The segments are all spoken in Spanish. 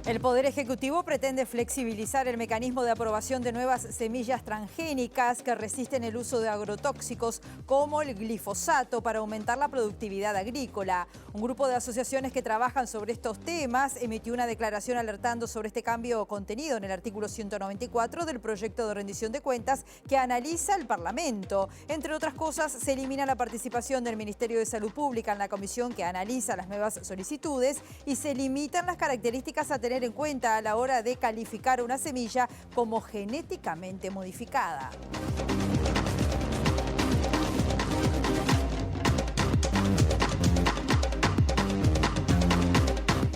El Poder Ejecutivo pretende flexibilizar el mecanismo de aprobación de nuevas semillas transgénicas que resisten el uso de agrotóxicos como el glifosato para aumentar la productividad agrícola. Un grupo de asociaciones que trabajan sobre estos temas emitió una declaración alertando sobre este cambio contenido en el artículo 194 del proyecto de rendición de cuentas que analiza el Parlamento. Entre otras cosas, se elimina la participación del Ministerio de Salud Pública en la comisión que analiza las nuevas solicitudes y se limitan las características a tener en cuenta a la hora de calificar una semilla como genéticamente modificada.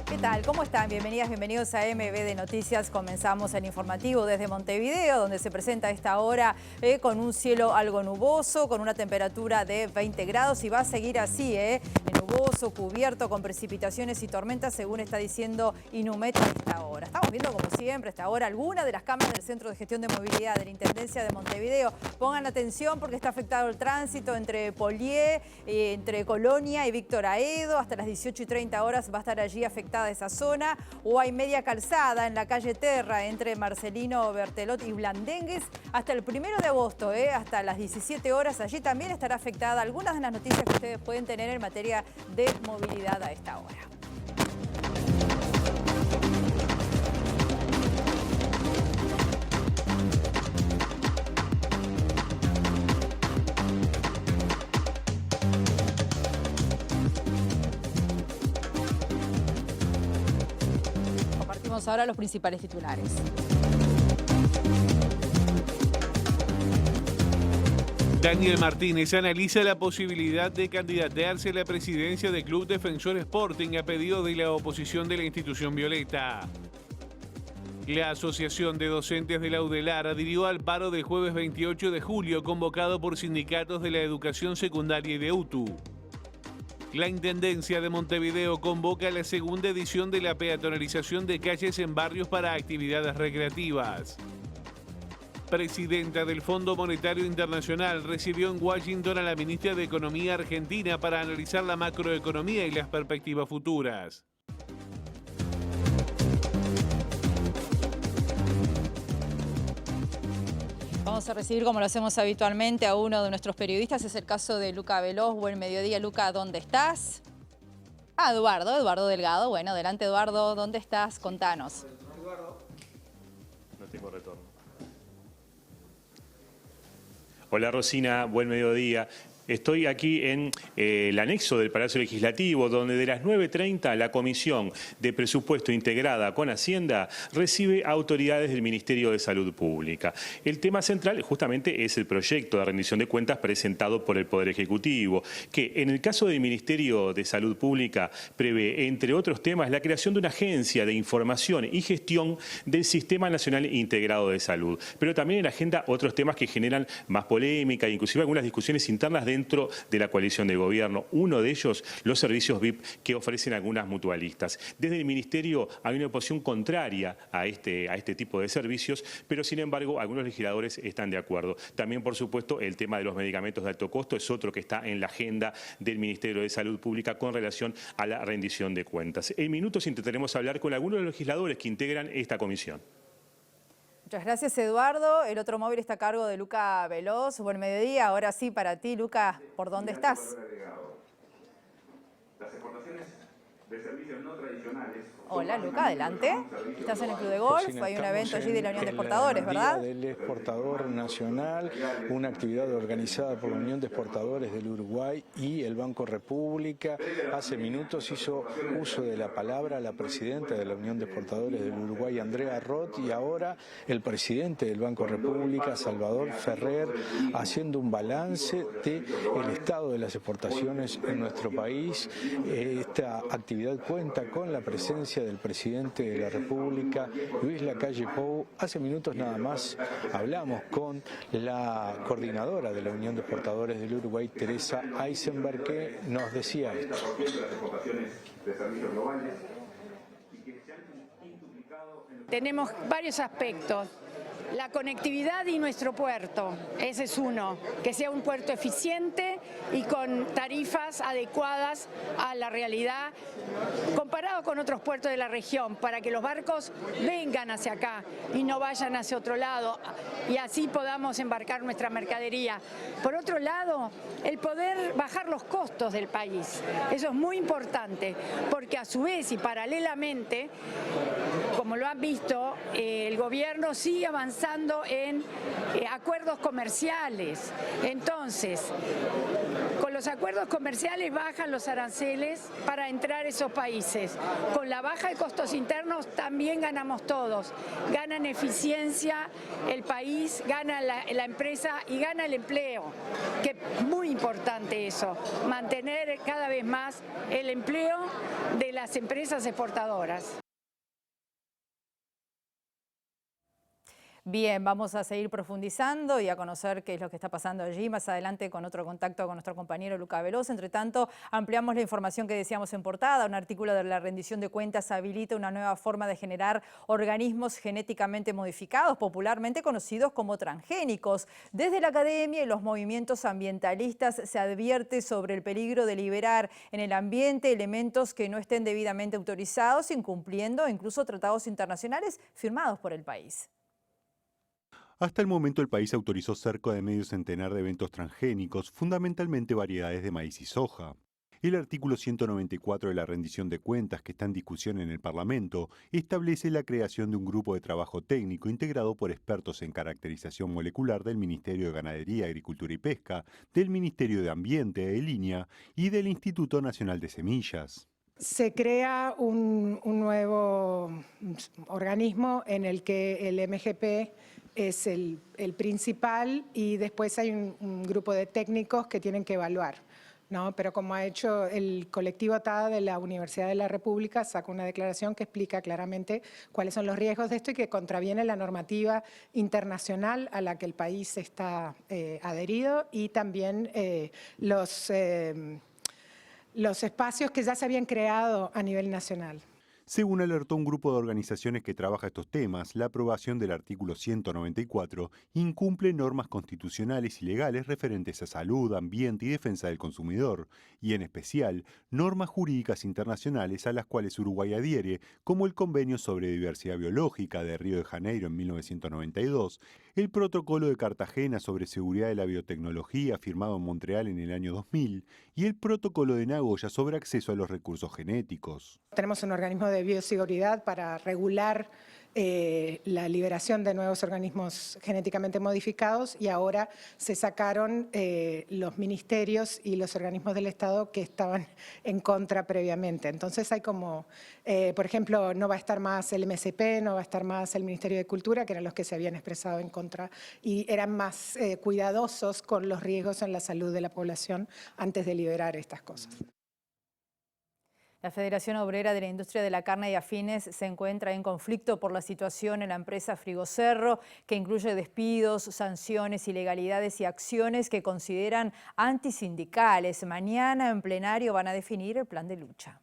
¿Qué tal? ¿Cómo están? Bienvenidas, bienvenidos a MB Noticias. Comenzamos el informativo desde Montevideo, donde se presenta a esta hora con un cielo algo nuboso, con una temperatura de 20 grados y va a seguir así, nuboso, cubierto, con precipitaciones y tormentas, según está diciendo Inumet a esta hora. Estamos viendo, como siempre, a esta hora, algunas de las cámaras del Centro de Gestión de Movilidad de la Intendencia de Montevideo. Pongan atención porque está afectado el tránsito entre Polié, entre Colonia y Víctor Aedo. Hasta las 18:30 horas va a estar allí afectada esa zona. O hay media calzada en la calle Terra entre Marcelino Bertelot y Blandengues hasta el 1 de agosto, hasta las 17 horas. Allí también estará afectada algunas de las noticias que ustedes pueden tener en materia de movilidad a esta hora. Compartimos ahora los principales titulares. Daniel Martínez analiza la posibilidad de candidatearse a la presidencia del Club Defensor Sporting a pedido de la oposición de la institución violeta. La Asociación de Docentes de la UDELAR adhirió al paro del jueves 28 de julio convocado por sindicatos de la educación secundaria y de UTU. La Intendencia de Montevideo convoca la segunda edición de la peatonalización de calles en barrios para actividades recreativas. Presidenta del Fondo Monetario Internacional recibió en Washington a la ministra de Economía argentina para analizar la macroeconomía y las perspectivas futuras. Vamos a recibir, como lo hacemos habitualmente, a uno de nuestros periodistas. Es el caso de Luca Veloz. Buen mediodía, Luca. ¿Dónde estás? Eduardo Delgado. Bueno, adelante, Eduardo. ¿Dónde estás? Contanos. No tengo retorno. Hola Rosina, buen mediodía. Estoy aquí en el anexo del Palacio Legislativo, donde de las 9:30 la Comisión de Presupuesto integrada con Hacienda recibe a autoridades del Ministerio de Salud Pública. El tema central justamente es el proyecto de rendición de cuentas presentado por el Poder Ejecutivo, que en el caso del Ministerio de Salud Pública prevé, entre otros temas, la creación de una agencia de información y gestión del Sistema Nacional Integrado de Salud. Pero también en la agenda otros temas que generan más polémica e inclusive algunas discusiones internas dentro de la coalición de gobierno. Uno de ellos, los servicios VIP que ofrecen algunas mutualistas. Desde el Ministerio hay una oposición contraria a este tipo de servicios, pero sin embargo algunos legisladores están de acuerdo. También, por supuesto, el tema de los medicamentos de alto costo es otro que está en la agenda del Ministerio de Salud Pública con relación a la rendición de cuentas. En minutos intentaremos hablar con algunos de los legisladores que integran esta comisión. Muchas gracias, Eduardo. El otro móvil está a cargo de Luca Veloz. Buen mediodía. Ahora sí, para ti, Luca, ¿por dónde estás? Las exportaciones de servicios no tradicionales. Hola, Luca, adelante. Estás en el Club de Golf, hay un evento allí de la Unión de Exportadores, ¿verdad? Día del Exportador Nacional, una actividad organizada por la Unión de Exportadores del Uruguay y el Banco República. Hace minutos hizo uso de la palabra la presidenta de la Unión de Exportadores del Uruguay, Andrea Roth, y ahora el presidente del Banco República, Salvador Ferrer, haciendo un balance del estado de las exportaciones en nuestro país. Esta actividad cuenta con la presencia del presidente de la República, Luis Lacalle Pou. Hace minutos nada más hablamos con la coordinadora de la Unión de Exportadores del Uruguay, Teresa Eisenberg, que nos decía esto. que se han quintuplicado en los... Tenemos varios aspectos. La conectividad y nuestro puerto, ese es uno, que sea un puerto eficiente y con tarifas adecuadas a la realidad comparado con otros puertos de la región, para que los barcos vengan hacia acá y no vayan hacia otro lado y así podamos embarcar nuestra mercadería. Por otro lado, el poder bajar los costos del país, eso es muy importante, porque a su vez y paralelamente, como lo han visto, el gobierno sigue avanzando en acuerdos comerciales. Entonces, con los acuerdos comerciales bajan los aranceles para entrar a esos países. Con la baja de costos internos también ganamos todos. Gana en eficiencia el país, gana la empresa y gana el empleo, que es muy importante eso, mantener cada vez más el empleo de las empresas exportadoras. Bien, vamos a seguir profundizando y a conocer qué es lo que está pasando allí más adelante con otro contacto con nuestro compañero Luca Veloz. Entre tanto, ampliamos la información que decíamos en portada. Un artículo de la rendición de cuentas habilita una nueva forma de generar organismos genéticamente modificados, popularmente conocidos como transgénicos. Desde la academia y los movimientos ambientalistas se advierte sobre el peligro de liberar en el ambiente elementos que no estén debidamente autorizados, incumpliendo incluso tratados internacionales firmados por el país. Hasta el momento el país autorizó cerca de medio centenar de eventos transgénicos, fundamentalmente variedades de maíz y soja. El artículo 194 de la rendición de cuentas, que está en discusión en el Parlamento, establece la creación de un grupo de trabajo técnico integrado por expertos en caracterización molecular del Ministerio de Ganadería, Agricultura y Pesca, del Ministerio de Ambiente, de INIA y del Instituto Nacional de Semillas. Se crea un nuevo organismo en el que el MGP es el principal y después hay un grupo de técnicos que tienen que evaluar, ¿no? Pero como ha hecho el colectivo TADA de la Universidad de la República, sacó una declaración que explica claramente cuáles son los riesgos de esto y que contraviene la normativa internacional a la que el país está adherido y también los espacios que ya se habían creado a nivel nacional. Según alertó un grupo de organizaciones que trabaja estos temas, la aprobación del artículo 194 incumple normas constitucionales y legales referentes a salud, ambiente y defensa del consumidor, y en especial normas jurídicas internacionales a las cuales Uruguay adhiere, como el Convenio sobre Diversidad Biológica de Río de Janeiro en 1992, el Protocolo de Cartagena sobre Seguridad de la Biotecnología firmado en Montreal en el año 2000 y el Protocolo de Nagoya sobre acceso a los recursos genéticos. Tenemos un organismo de bioseguridad para regular la liberación de nuevos organismos genéticamente modificados y ahora se sacaron los ministerios y los organismos del Estado que estaban en contra previamente. Entonces hay como, por ejemplo, no va a estar más el MSP, no va a estar más el Ministerio de Cultura, que eran los que se habían expresado en contra y eran más cuidadosos con los riesgos en la salud de la población antes de liberar estas cosas. La Federación Obrera de la Industria de la Carne y Afines se encuentra en conflicto por la situación en la empresa Frigocerro, que incluye despidos, sanciones, ilegalidades y acciones que consideran antisindicales. Mañana en plenario van a definir el plan de lucha.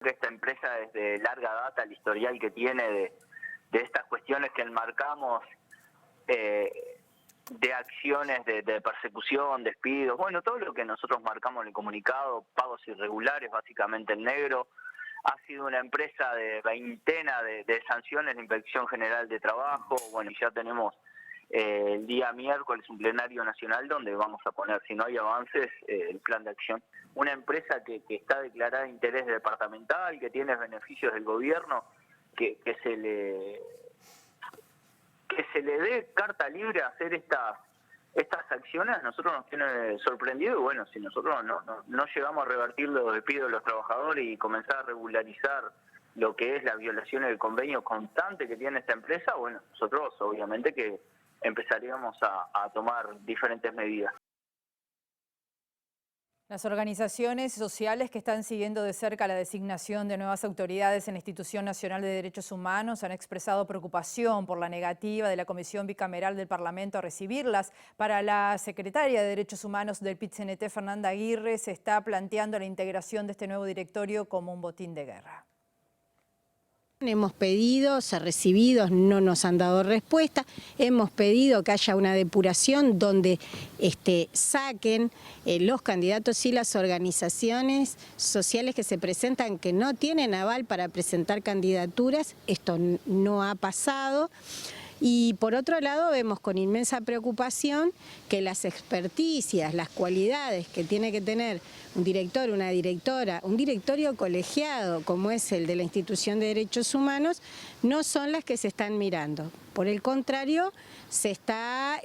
Esta empresa, desde larga data, el historial que tiene de estas cuestiones que enmarcamos, de acciones de persecución, despidos, bueno, todo lo que nosotros marcamos en el comunicado, pagos irregulares, básicamente en negro, ha sido una empresa de veintena de sanciones de Inspección General de Trabajo. Bueno, y ya tenemos el día miércoles un plenario nacional donde vamos a poner, si no hay avances, el plan de acción. Una empresa que está declarada de interés departamental, que tiene beneficios del gobierno, que se le dé carta libre a hacer estas acciones, a nosotros nos tiene sorprendido. Y bueno, si nosotros no llegamos a revertir los despidos de los trabajadores y comenzar a regularizar lo que es la violación del convenio constante que tiene esta empresa, bueno, nosotros obviamente que empezaríamos a tomar diferentes medidas. Las organizaciones sociales que están siguiendo de cerca la designación de nuevas autoridades en la Institución Nacional de Derechos Humanos han expresado preocupación por la negativa de la Comisión Bicameral del Parlamento a recibirlas. Para la secretaria de Derechos Humanos del PIT-CNT, Fernanda Aguirre, se está planteando la integración de este nuevo directorio como un botín de guerra. Hemos pedido ser recibidos, no nos han dado respuesta. Hemos pedido que haya una depuración donde saquen los candidatos y las organizaciones sociales que se presentan, que no tienen aval para presentar candidaturas. Esto no ha pasado. Y por otro lado vemos con inmensa preocupación que las experticias, las cualidades que tiene que tener un director, una directora, un directorio colegiado como es el de la Institución de Derechos Humanos, no son las que se están mirando. Por el contrario, se está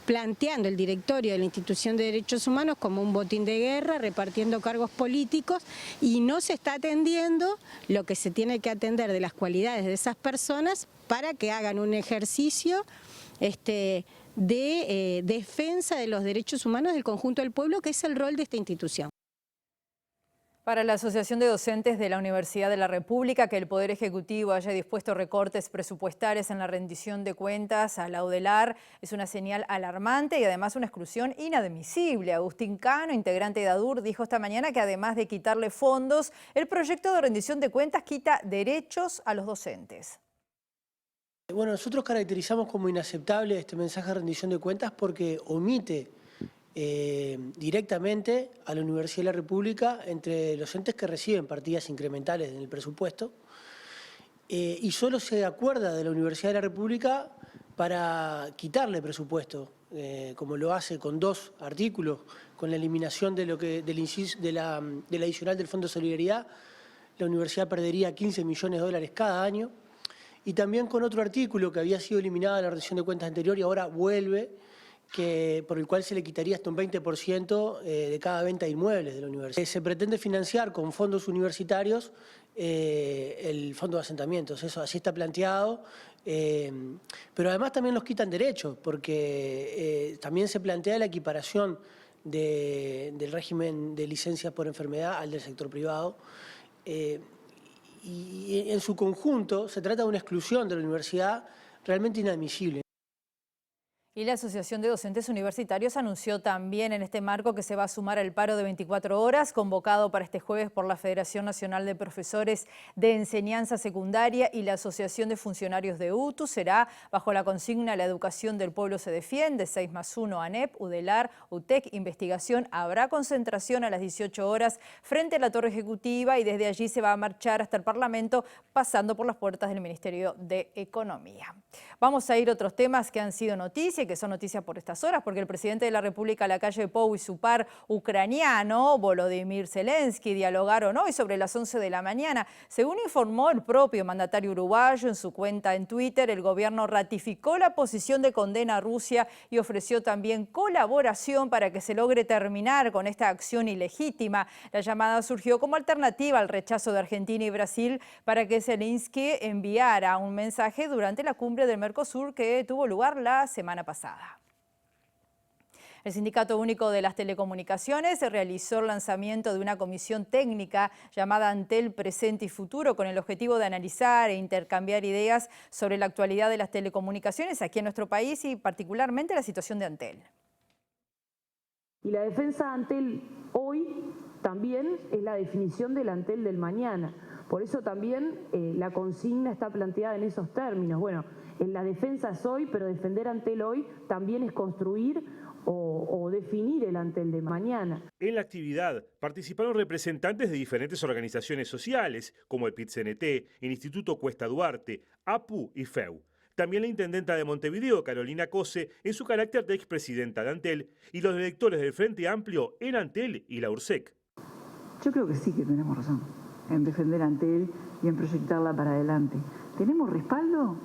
planteando el directorio de la Institución de Derechos Humanos como un botín de guerra, repartiendo cargos políticos, y no se está atendiendo lo que se tiene que atender de las cualidades de esas personas para que hagan un ejercicio de defensa de los derechos humanos del conjunto del pueblo, que es el rol de esta institución. Para la Asociación de Docentes de la Universidad de la República, que el Poder Ejecutivo haya dispuesto recortes presupuestarios en la rendición de cuentas a la UDELAR es una señal alarmante y además una exclusión inadmisible. Agustín Cano, integrante de ADUR, dijo esta mañana que además de quitarle fondos, el proyecto de rendición de cuentas quita derechos a los docentes. Bueno, nosotros caracterizamos como inaceptable este mensaje de rendición de cuentas porque omite directamente a la Universidad de la República entre los entes que reciben partidas incrementales en el presupuesto y solo se acuerda de la Universidad de la República para quitarle presupuesto, como lo hace con 2 artículos, con la eliminación de la adicional del Fondo de Solidaridad. La universidad perdería 15 millones de dólares cada año, y también con otro artículo que había sido eliminado en la rendición de cuentas anterior y ahora vuelve, por el cual se le quitaría hasta un 20% de cada venta de inmuebles de la universidad. Se pretende financiar con fondos universitarios el fondo de asentamientos, eso así está planteado, pero además también nos quitan derechos, porque también se plantea la equiparación del régimen de licencias por enfermedad al del sector privado, y en su conjunto se trata de una exclusión de la universidad realmente inadmisible. Y la Asociación de Docentes Universitarios anunció también en este marco que se va a sumar al paro de 24 horas convocado para este jueves por la Federación Nacional de Profesores de Enseñanza Secundaria y la Asociación de Funcionarios de UTU. Será bajo la consigna La educación del pueblo se defiende, 6+1 ANEP, UDELAR, UTEC, Investigación. Habrá concentración a las 18 horas frente a la Torre Ejecutiva y desde allí se va a marchar hasta el Parlamento pasando por las puertas del Ministerio de Economía. Vamos a ir a otros temas que han sido noticias, que son noticias por estas horas, porque el presidente de la República, Lacalle Pou, y su par ucraniano, Volodymyr Zelensky, dialogaron hoy sobre las 11 de la mañana. Según informó el propio mandatario uruguayo en su cuenta en Twitter, el gobierno ratificó la posición de condena a Rusia y ofreció también colaboración para que se logre terminar con esta acción ilegítima. La llamada surgió como alternativa al rechazo de Argentina y Brasil para que Zelensky enviara un mensaje durante la cumbre del Mercosur que tuvo lugar la semana pasada. El Sindicato Único de las Telecomunicaciones realizó el lanzamiento de una comisión técnica llamada Antel Presente y Futuro con el objetivo de analizar e intercambiar ideas sobre la actualidad de las telecomunicaciones aquí en nuestro país y particularmente la situación de Antel. Y la defensa de Antel hoy también es la definición del Antel del mañana. Por eso también la consigna está planteada en esos términos. Bueno, la defensa es hoy, pero defender Antel hoy también es construir o definir el Antel de mañana. En la actividad participaron representantes de diferentes organizaciones sociales, como el PIT-CNT, el Instituto Cuesta Duarte, APU y FEU. También la intendenta de Montevideo, Carolina Cose, en su carácter de expresidenta de Antel, y los directores del Frente Amplio en Antel y la URSEC. Yo creo que sí que tenemos razón en defender Antel y en proyectarla para adelante. ¿Tenemos respaldo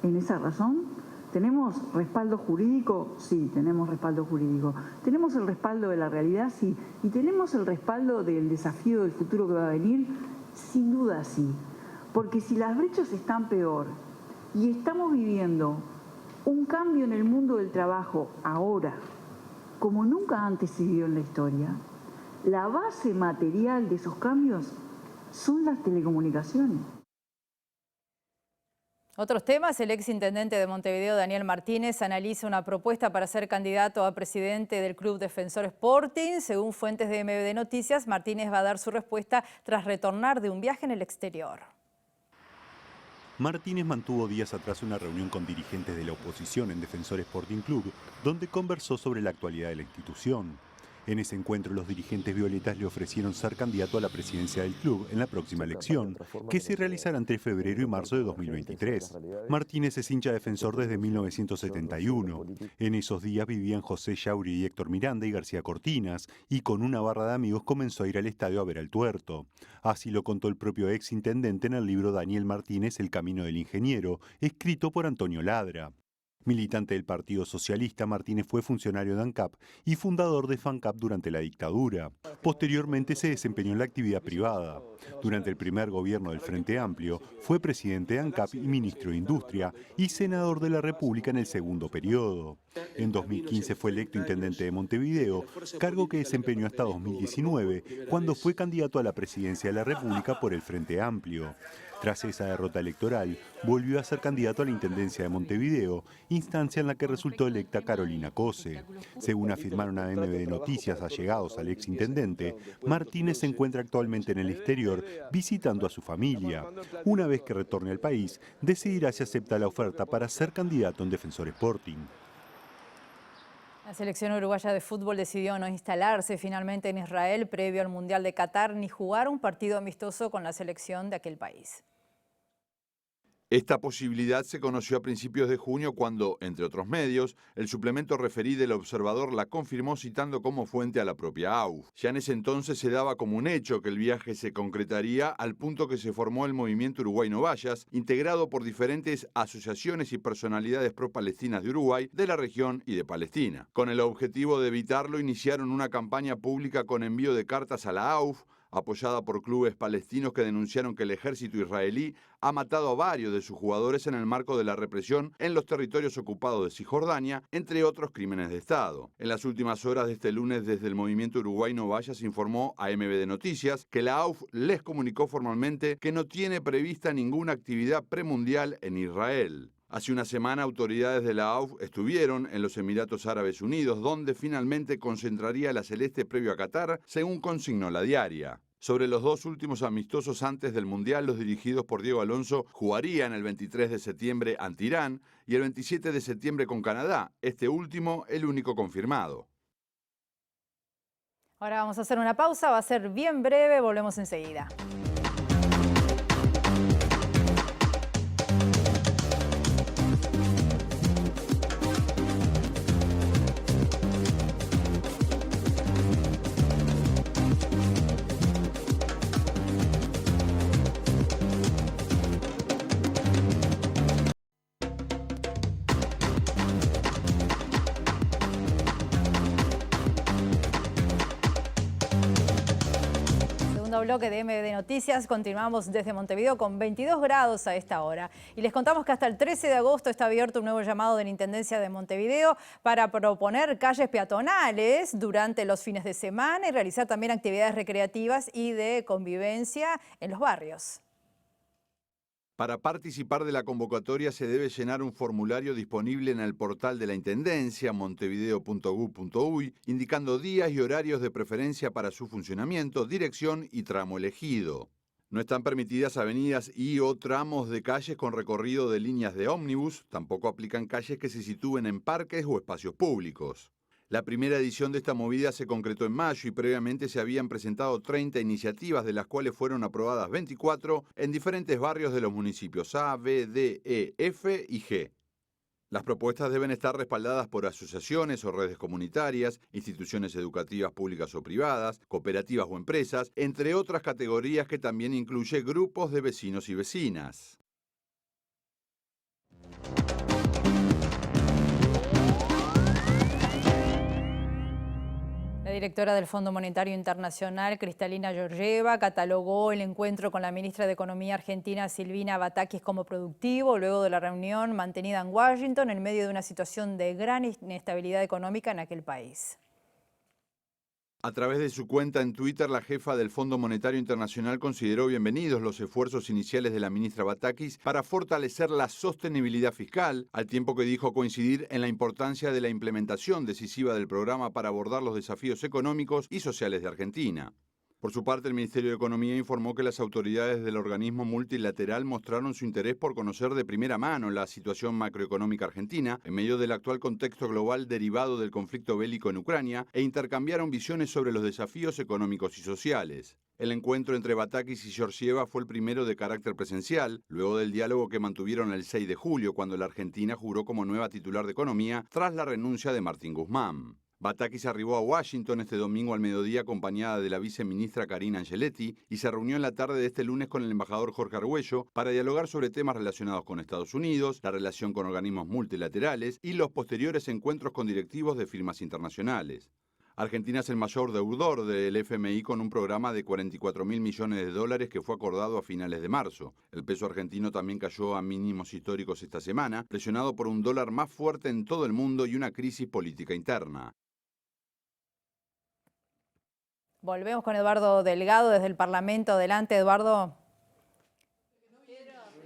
en esa razón? ¿Tenemos respaldo jurídico? Sí, tenemos respaldo jurídico. ¿Tenemos el respaldo de la realidad? Sí. ¿Y tenemos el respaldo del desafío del futuro que va a venir? Sin duda sí. Porque si las brechas están peor y estamos viviendo un cambio en el mundo del trabajo ahora, como nunca antes se vivió en la historia, la base material de esos cambios son las telecomunicaciones. Otros temas, el exintendente de Montevideo, Daniel Martínez, analiza una propuesta para ser candidato a presidente del Club Defensor Sporting. Según fuentes de MVD Noticias, Martínez va a dar su respuesta tras retornar de un viaje en el exterior. Martínez mantuvo días atrás una reunión con dirigentes de la oposición en Defensor Sporting Club, donde conversó sobre la actualidad de la institución. En ese encuentro, los dirigentes violetas le ofrecieron ser candidato a la presidencia del club en la próxima elección, que se realizará entre febrero y marzo de 2023. Martínez es hincha Defensor desde 1971. En esos días vivían José Yauri y Héctor Miranda y García Cortinas, y con una barra de amigos comenzó a ir al estadio a ver al Tuerto. Así lo contó el propio ex intendente en el libro Daniel Martínez, El camino del ingeniero, escrito por Antonio Ladra. Militante del Partido Socialista, Martínez fue funcionario de ANCAP y fundador de FANCAP durante la dictadura. Posteriormente se desempeñó en la actividad privada. Durante el primer gobierno del Frente Amplio, fue presidente de ANCAP y ministro de Industria y senador de la República en el segundo periodo. En 2015 fue electo intendente de Montevideo, cargo que desempeñó hasta 2019, cuando fue candidato a la presidencia de la República por el Frente Amplio. Tras esa derrota electoral, volvió a ser candidato a la Intendencia de Montevideo, instancia en la que resultó electa Carolina Cose. Según afirmaron a MB Noticias allegados al exintendente, Martínez se encuentra actualmente en el exterior visitando a su familia. Una vez que retorne al país, decidirá si acepta la oferta para ser candidato en Defensor Sporting. La selección uruguaya de fútbol decidió no instalarse finalmente en Israel previo al Mundial de Qatar ni jugar un partido amistoso con la selección de aquel país. Esta posibilidad se conoció a principios de junio cuando, entre otros medios, el suplemento referí del Observador la confirmó citando como fuente a la propia AUF. Ya en ese entonces se daba como un hecho que el viaje se concretaría al punto que se formó el movimiento Uruguay No Vayas, integrado por diferentes asociaciones y personalidades pro-palestinas de Uruguay, de la región y de Palestina. Con el objetivo de evitarlo, iniciaron una campaña pública con envío de cartas a la AUF, apoyada por clubes palestinos que denunciaron que el ejército israelí ha matado a varios de sus jugadores en el marco de la represión en los territorios ocupados de Cisjordania, entre otros crímenes de Estado. En las últimas horas de este lunes, desde el movimiento Uruguay No Vayas informó a MB Noticias que la AUF les comunicó formalmente que no tiene prevista ninguna actividad premundial en Israel. Hace una semana, autoridades de la AUF estuvieron en los Emiratos Árabes Unidos, donde finalmente concentraría la celeste previo a Qatar, según consignó la diaria. Sobre los dos últimos amistosos antes del Mundial, los dirigidos por Diego Alonso jugarían el 23 de septiembre ante Irán y el 27 de septiembre con Canadá, este último el único confirmado. Ahora vamos a hacer una pausa, va a ser bien breve, volvemos enseguida. Bloque de MB Noticias. Continuamos desde Montevideo con 22 grados a esta hora. Y les contamos que hasta el 13 de agosto está abierto un nuevo llamado de la Intendencia de Montevideo para proponer calles peatonales durante los fines de semana y realizar también actividades recreativas y de convivencia en los barrios. Para participar de la convocatoria se debe llenar un formulario disponible en el portal de la Intendencia, montevideo.gov.uy, indicando días y horarios de preferencia para su funcionamiento, dirección y tramo elegido. No están permitidas avenidas y o tramos de calles con recorrido de líneas de ómnibus, tampoco aplican calles que se sitúen en parques o espacios públicos. La primera edición de esta movida se concretó en mayo y previamente se habían presentado 30 iniciativas, de las cuales fueron aprobadas 24 en diferentes barrios de los municipios A, B, D, E, F y G. Las propuestas deben estar respaldadas por asociaciones o redes comunitarias, instituciones educativas públicas o privadas, cooperativas o empresas, entre otras categorías que también incluye grupos de vecinos y vecinas. La directora del Fondo Monetario Internacional, Kristalina Georgieva, catalogó el encuentro con la ministra de Economía argentina, Silvina Batakis, como productivo luego de la reunión mantenida en Washington en medio de una situación de gran inestabilidad económica en aquel país. A través de su cuenta en Twitter, la jefa del Fondo Monetario Internacional consideró bienvenidos los esfuerzos iniciales de la ministra Batakis para fortalecer la sostenibilidad fiscal, al tiempo que dijo coincidir en la importancia de la implementación decisiva del programa para abordar los desafíos económicos y sociales de Argentina. Por su parte, el Ministerio de Economía informó que las autoridades del organismo multilateral mostraron su interés por conocer de primera mano la situación macroeconómica argentina en medio del actual contexto global derivado del conflicto bélico en Ucrania e intercambiaron visiones sobre los desafíos económicos y sociales. El encuentro entre Batakis y Georgieva fue el primero de carácter presencial, luego del diálogo que mantuvieron el 6 de julio, cuando la Argentina juró como nueva titular de Economía tras la renuncia de Martín Guzmán. Batakis arribó a Washington este domingo al mediodía acompañada de la viceministra Karina Angeletti y se reunió en la tarde de este lunes con el embajador Jorge Argüello para dialogar sobre temas relacionados con Estados Unidos, la relación con organismos multilaterales y los posteriores encuentros con directivos de firmas internacionales. Argentina es el mayor deudor del FMI con un programa de 44.000 millones de dólares que fue acordado a finales de marzo. El peso argentino también cayó a mínimos históricos esta semana, presionado por un dólar más fuerte en todo el mundo y una crisis política interna. Volvemos con Eduardo Delgado desde el Parlamento. Adelante, Eduardo.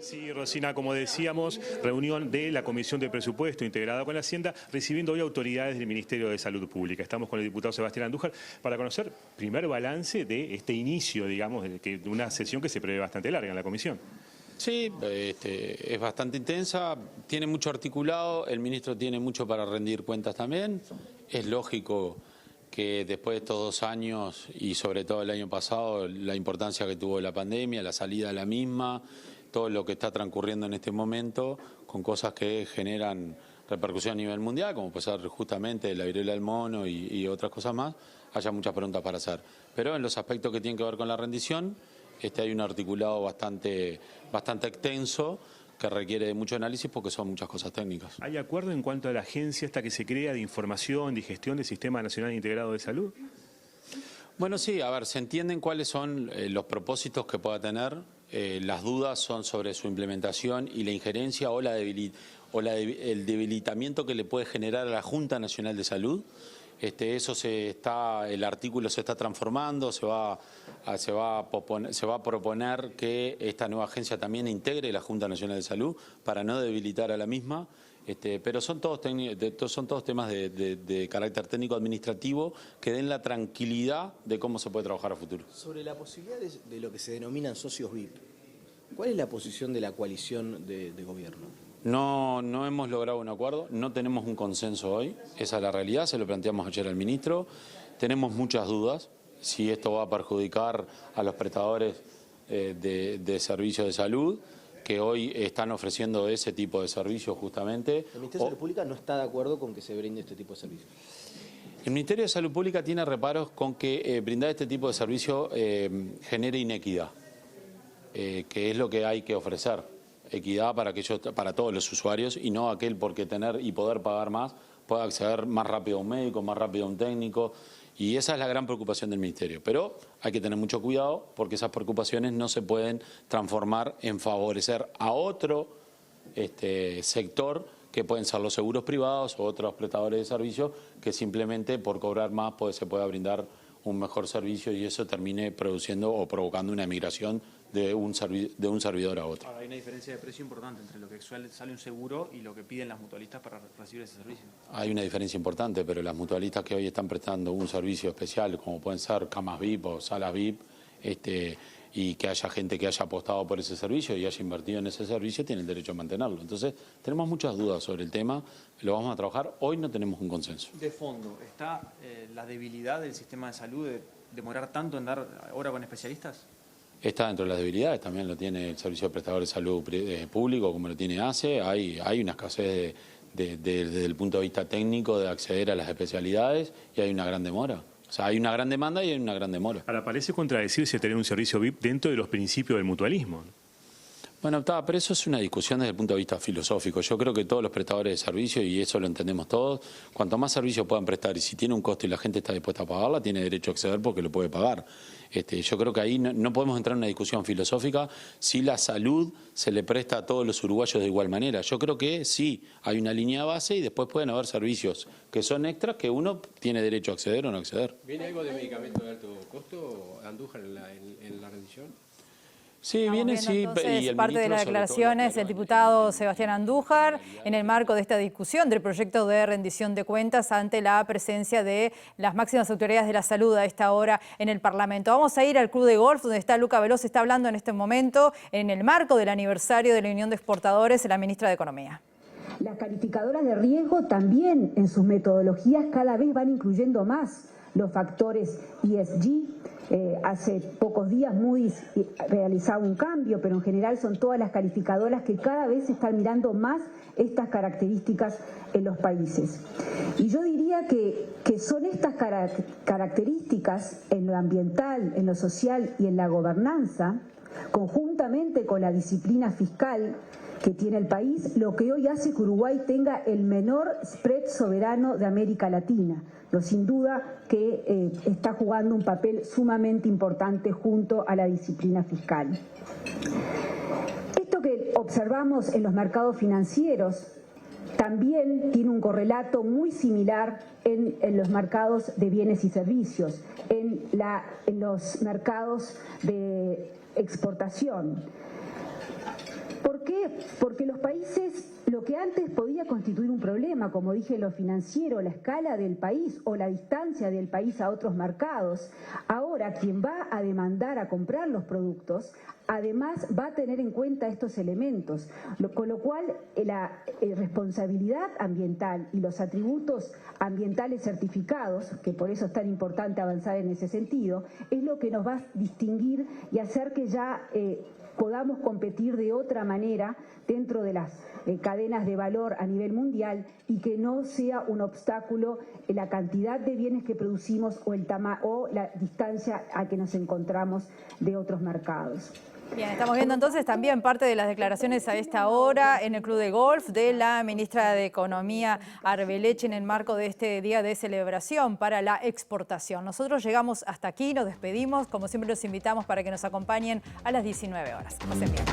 Sí, Rosina, como decíamos, reunión de la Comisión de Presupuesto integrada con la Hacienda, recibiendo hoy autoridades del Ministerio de Salud Pública. Estamos con el diputado Sebastián Andújar para conocer primer balance de este inicio, digamos, de una sesión que se prevé bastante larga en la Comisión. Sí, es bastante intensa, tiene mucho articulado, el ministro tiene mucho para rendir cuentas también. Es lógico que después de estos 2 años y sobre todo el año pasado, la importancia que tuvo la pandemia, la salida de la misma, todo lo que está transcurriendo en este momento, con cosas que generan repercusión a nivel mundial, como puede ser justamente la viruela del mono y otras cosas más, haya muchas preguntas para hacer. Pero en los aspectos que tienen que ver con la rendición, hay un articulado bastante extenso, que requiere de mucho análisis porque son muchas cosas técnicas. ¿Hay acuerdo en cuanto a la agencia esta que se crea de información y gestión del Sistema Nacional Integrado de Salud? Bueno, sí, a ver, se entienden cuáles son los propósitos que pueda tener, las dudas son sobre su implementación y la injerencia o el debilitamiento que le puede generar a la Junta Nacional de Salud. El artículo se está transformando, se va a proponer que esta nueva agencia también integre la Junta Nacional de Salud para no debilitar a la misma, pero son todos temas de carácter técnico-administrativo que den la tranquilidad de cómo se puede trabajar a futuro. Sobre la posibilidad de lo que se denominan socios VIP, ¿cuál es la posición de la coalición de gobierno? No hemos logrado un acuerdo, no tenemos un consenso hoy, esa es la realidad, se lo planteamos ayer al ministro, tenemos muchas dudas si esto va a perjudicar a los prestadores de servicios de salud que hoy están ofreciendo ese tipo de servicios justamente. El Ministerio de Salud Pública no está de acuerdo con que se brinde este tipo de servicios. El Ministerio de Salud Pública tiene reparos con que brindar este tipo de servicio genere inequidad, que es lo que hay que ofrecer. Equidad para todos los usuarios y no aquel porque tener y poder pagar más pueda acceder más rápido a un médico, más rápido a un técnico, y esa es la gran preocupación del Ministerio. Pero hay que tener mucho cuidado porque esas preocupaciones no se pueden transformar en favorecer a otro sector que pueden ser los seguros privados o otros prestadores de servicios que simplemente por cobrar más se pueda brindar un mejor servicio y eso termine produciendo o provocando una emigración de un servidor a otro. Ahora, hay una diferencia de precio importante entre lo que sale un seguro y lo que piden las mutualistas para recibir ese servicio. Hay una diferencia importante, pero las mutualistas que hoy están prestando un servicio especial, como pueden ser camas VIP o salas VIP, y que haya gente que haya apostado por ese servicio y haya invertido en ese servicio, tienen derecho a mantenerlo. Entonces, tenemos muchas dudas sobre el tema, lo vamos a trabajar, hoy no tenemos un consenso. De fondo, ¿está la debilidad del sistema de salud de demorar tanto en dar hora con especialistas? Está dentro de las debilidades, también lo tiene el Servicio de Prestador de Salud Público, como lo tiene ACE. Hay una escasez desde el punto de vista técnico de acceder a las especialidades y hay una gran demora. O sea, hay una gran demanda y hay una gran demora. Ahora, parece contradecirse tener un servicio VIP dentro de los principios del mutualismo. Bueno, pero eso es una discusión desde el punto de vista filosófico. Yo creo que todos los prestadores de servicios, y eso lo entendemos todos, cuanto más servicios puedan prestar y si tiene un costo y la gente está dispuesta a pagarla, tiene derecho a acceder porque lo puede pagar. Yo creo que ahí no podemos entrar en una discusión filosófica si la salud se le presta a todos los uruguayos de igual manera. Yo creo que sí, hay una línea de base y después pueden haber servicios que son extras que uno tiene derecho a acceder o no acceder. ¿Viene algo de medicamento de alto costo, Andújar, en la rendición? Sí, viene, sí. Entonces, y el parte de ministro, las sobre todo, declaraciones del diputado Sebastián Andújar en el marco de esta discusión del proyecto de rendición de cuentas ante la presencia de las máximas autoridades de la salud a esta hora en el Parlamento. Vamos a ir al Club de Golf, donde está Luca Veloz, está hablando en este momento en el marco del aniversario de la Unión de Exportadores, la ministra de Economía. Las calificadoras de riesgo también en sus metodologías cada vez van incluyendo más los factores ESG. Hace pocos días Moody's realizaba un cambio, pero en general son todas las calificadoras que cada vez están mirando más estas características en los países. Y yo diría que son estas características en lo ambiental, en lo social y en la gobernanza, conjuntamente con la disciplina fiscal que tiene el país, lo que hoy hace que Uruguay tenga el menor spread soberano de América Latina. Pero sin duda que está jugando un papel sumamente importante junto a la disciplina fiscal. Esto que observamos en los mercados financieros también tiene un correlato muy similar en los mercados de bienes y servicios, en los mercados de exportación. ¿Por qué? Porque los países, lo que antes podía constituir un problema, como dije, lo financiero, la escala del país o la distancia del país a otros mercados, ahora quien va a demandar a comprar los productos, además va a tener en cuenta estos elementos, con lo cual la responsabilidad ambiental y los atributos ambientales certificados, que por eso es tan importante avanzar en ese sentido, es lo que nos va a distinguir y hacer que ya podamos competir de otra manera dentro de las cadenas de valor a nivel mundial y que no sea un obstáculo la cantidad de bienes que producimos o la distancia a que nos encontramos de otros mercados. Bien, estamos viendo entonces también parte de las declaraciones a esta hora en el Club de Golf de la ministra de Economía Arbeleche en el marco de este día de celebración para la exportación. Nosotros llegamos hasta aquí, nos despedimos, como siempre los invitamos para que nos acompañen a las 19 horas. Pasen bien.